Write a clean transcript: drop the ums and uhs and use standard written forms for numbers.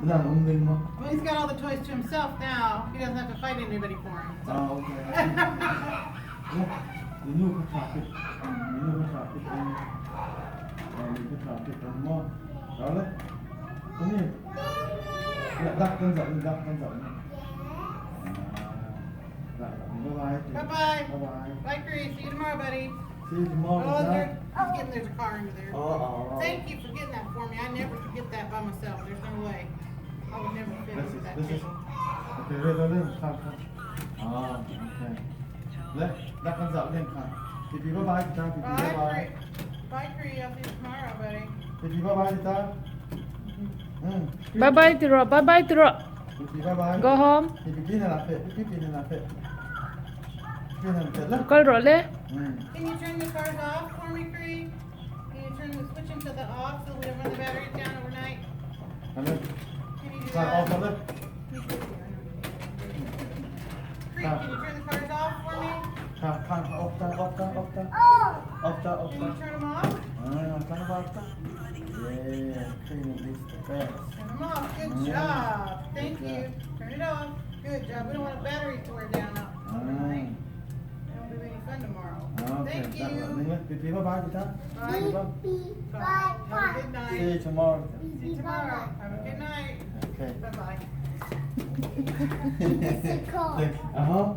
นั่นอุ้มดึงมั้ง Well, he's got all the toys to himself now. He doesn't have to fight anybody for him. อ๋อโอเคนี่ลูกเขาขาดติดนี่ลูกเขาขาดติดเองนี่เขาขาดติดเองมั้งเอาเลยตรงนี้ดักกันจับดักกันจับบ๊ายบาย Bye-bye. บ๊ายบาย Bye, Cree. See you tomorrow, buddy. See you tomorrow. Oh, there's a car under there. Oh. Thank you for getting that for me. I never forget that by myself. There's no way. I would never fit into that This is table. okay. Red lên khăn khăn. Okay. Lên, đặt con dạo lên khăn. Thì bye bye chúng ta. Thì Bye, bye bye. Cree. Bye, Cree. I'll see you tomorrow, buddy. Thì bye bye chúng ta. Bye bye Tiro. Bye bye Tiro. Thì bye bye. Go home. Thì begin là phê. Begin là phê. Begin là phê. Call Role. Can you turn the cars off for me, Cree? Can you turn the switch them to the off so we don't run the batteries down overnight? Lên. Can you do Khăn that? off lên. Cree, can you turn the cars off for me? Khăn off ta. Off ta. Can you turn them off? Khăn off ta. Yeah. Clean this best. Turn them off. Good job. Thank you. Turn it off. Good job. We don't want the batteries to wear down overnight. It won't be any fun tomorrow. Thank you. Thì bye bye chúng ta. Bye. Have a good night. See you tomorrow. See you tomorrow. Have a good night. Okay. Bye-bye. Uh-huh.